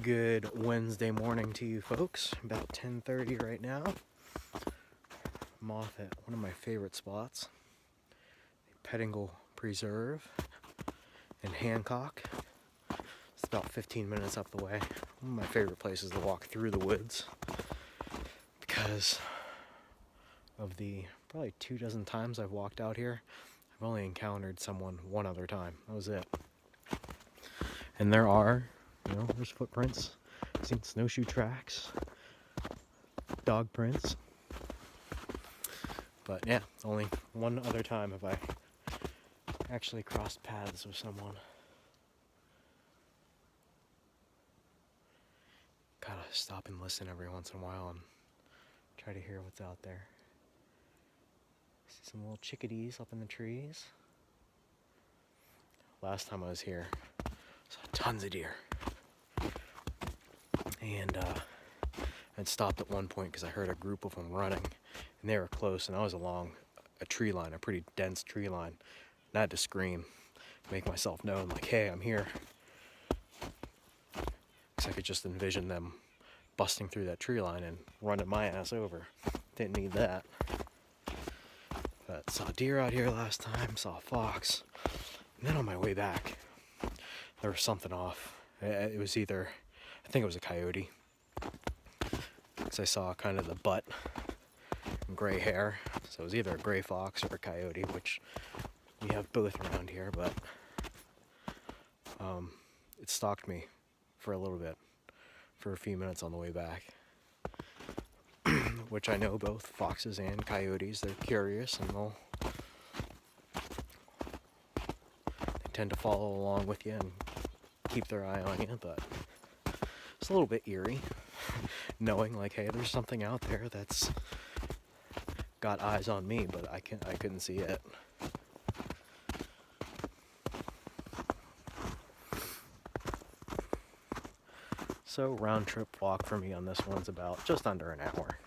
Good Wednesday morning to you folks. About 10:30 right now. I'm off at one of my favorite spots, Pettingill Preserve in Hancock. It's about 15 minutes up the way. One of my favorite places to walk through the woods because of the probably 24 times I've walked out here. I've only encountered someone one other time. That was it. And there are, there's footprints. I've seen snowshoe tracks, dog prints. But yeah, only one other time have I actually crossed paths with someone. Gotta stop and listen every once in a while and try to hear what's out there. See some little chickadees up in the trees. Last time I was here, saw tons of deer. And I'd stopped at one point because I heard a group of them running. And they were close, and I was along a tree line, a pretty dense tree line. And I had to scream, make myself known, like, hey, I'm here. Because I could just envision them busting through that tree line and running my ass over. Didn't need that. But saw deer out here last time, saw a fox. And then on my way back, there was something off. It was either, I think it was a coyote. Because I saw kind of the butt and gray hair. So it was either a gray fox or a coyote, which we have both around here, but it stalked me for a little bit, for a few minutes on the way back. Which I know both foxes and coyotes, they're curious and they tend to follow along with you and keep their eye on you, but it's a little bit eerie knowing like, hey, there's something out there that's got eyes on me, but I couldn't see it. So round trip walk for me on this one's about just under an hour.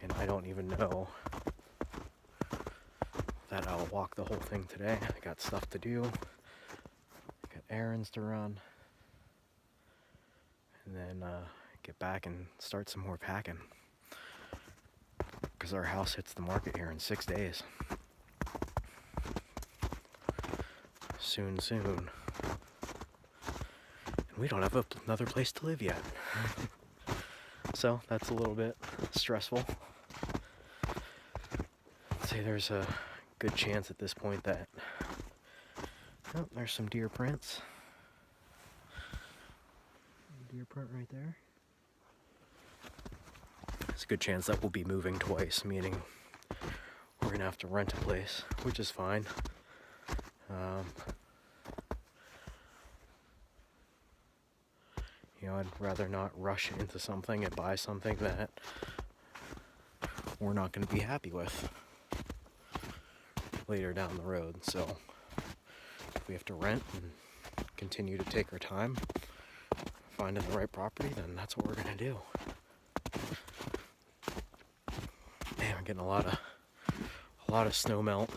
And I don't even know that I'll walk the whole thing today. I got stuff to do. I got errands to run. And then get back and start some more packing. Because our house hits the market here in 6 days. Soon. And we don't have another place to live yet. So that's a little bit stressful. I'd say there's a good chance at this point that, oh, there's some deer prints. Deer print right there. There's a good chance that we'll be moving twice, meaning we're gonna have to rent a place, which is fine. I'd rather not rush into something and buy something that we're not going to be happy with later down the road. So if we have to rent and continue to take our time finding the right property, then that's what we're going to do. Man, we're getting a lot of snow melt.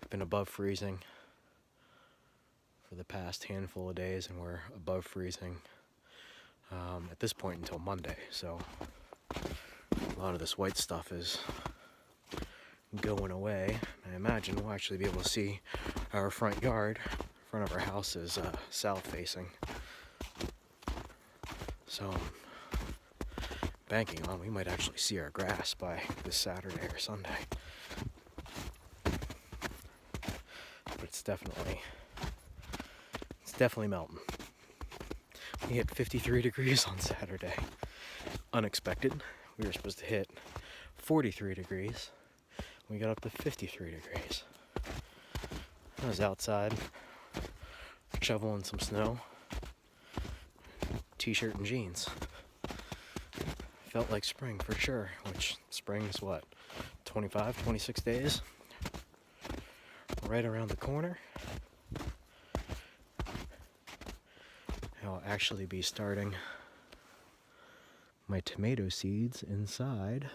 We've been above freezing for the past handful of days, and we're above freezing at this point until Monday. So a lot of this white stuff is going away. I imagine we'll actually be able to see our front yard. Front of our house is south facing. So banking on we might actually see our grass by this Saturday or Sunday. But it's definitely melting. We hit 53 degrees on Saturday. Unexpected. We were supposed to hit 43 degrees. We got up to 53 degrees. I was outside shoveling some snow. T-shirt and jeans. Felt like spring for sure, which spring's what, 25, 26 days? Right around the corner. I'll actually be starting my tomato seeds inside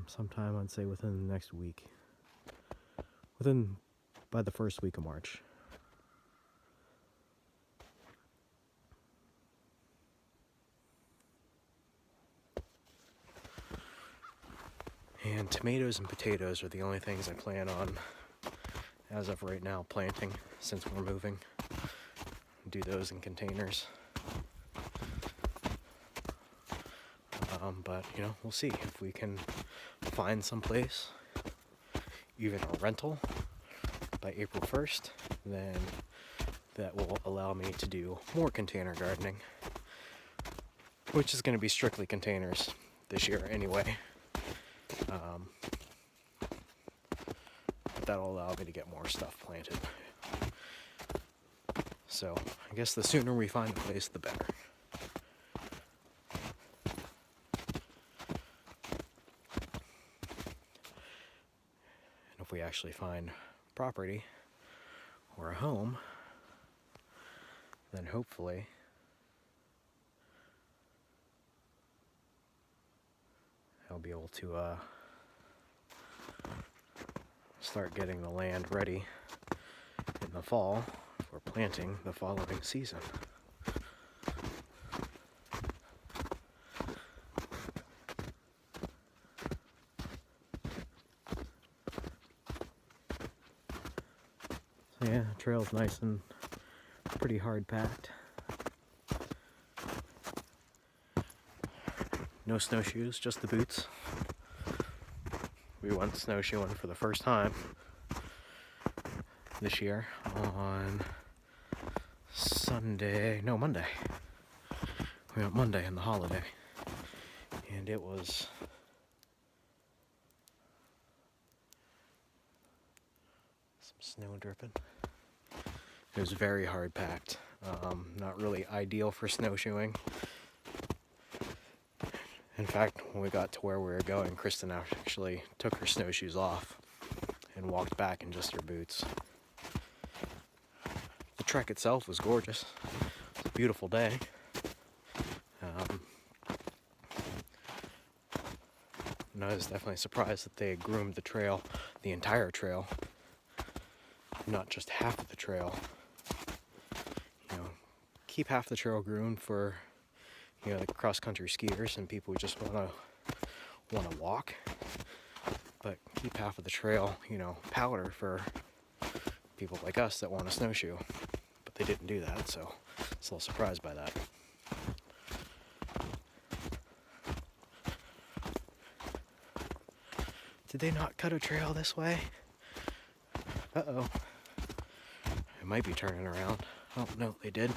sometime, I'd say within the next week. By the first week of March. And tomatoes and potatoes are the only things I plan on, as of right now, planting since we're moving. Do those in containers. But, you know, we'll see if we can find some place, even a rental, by April 1st, then that will allow me to do more container gardening, which is going to be strictly containers this year anyway. But that'll allow me to get more stuff planted. So I guess the sooner we find a place, the better. And if we actually find property or a home, then hopefully I'll be able to start getting the land ready in the fall for planting the following season. So yeah, the trail's nice and pretty hard packed. No snowshoes, just the boots. We went snowshoeing for the first time this year on Monday. We went Monday on the holiday, and it was some snow dripping. It was very hard packed. Not really ideal for snowshoeing. In fact, when we got to where we were going, Kristen actually took her snowshoes off and walked back in just her boots. The trek itself was gorgeous. It was a beautiful day. And I was definitely surprised that they had groomed the trail, the entire trail, not just half of the trail. You know, keep half the trail groomed for, you know, the cross-country skiers and people who just want to walk, but keep half of the trail, you know, powder for people like us that want to snowshoe. But they didn't do that, so I was a little surprised by that. Did they not cut a trail this way? Uh-oh. It might be turning around. Oh, no, they did.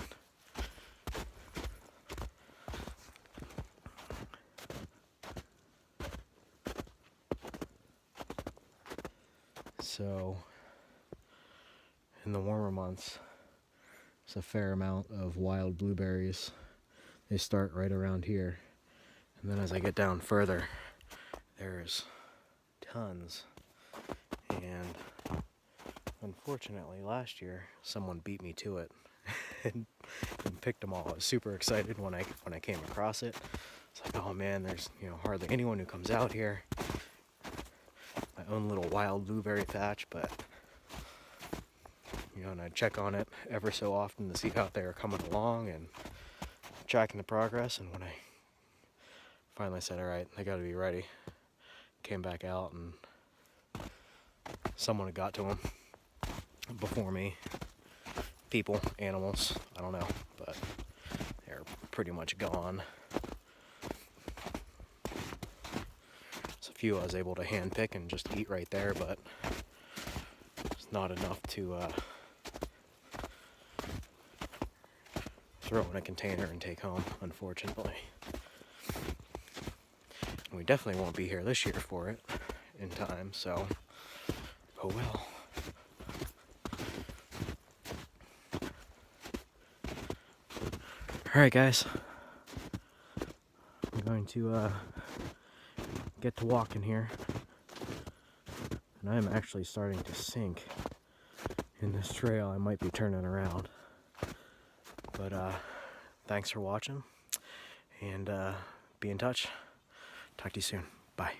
So, in the warmer months, there's a fair amount of wild blueberries. They start right around here. And then as I get down further, there's tons. And unfortunately, last year, someone beat me to it and picked them all. I was super excited when I came across it. It's like, oh man, there's, you know, hardly anyone who comes out here. My own little wild blueberry patch, but you know, and I'd check on it ever so often to see how they were coming along and tracking the progress. And when I finally said, all right, I got to be ready, came back out and someone had got to them before me. People, animals, I don't know, but they're pretty much gone. There's a few I was able to hand pick and just eat right there, but it's not enough to throw in a container and take home, unfortunately. And we definitely won't be here this year for it in time, so oh well. Alright guys, I'm going to get to walking here, and I'm actually starting to sink in this trail. I might be turning around, but thanks for watching, and be in touch. Talk to you soon. Bye.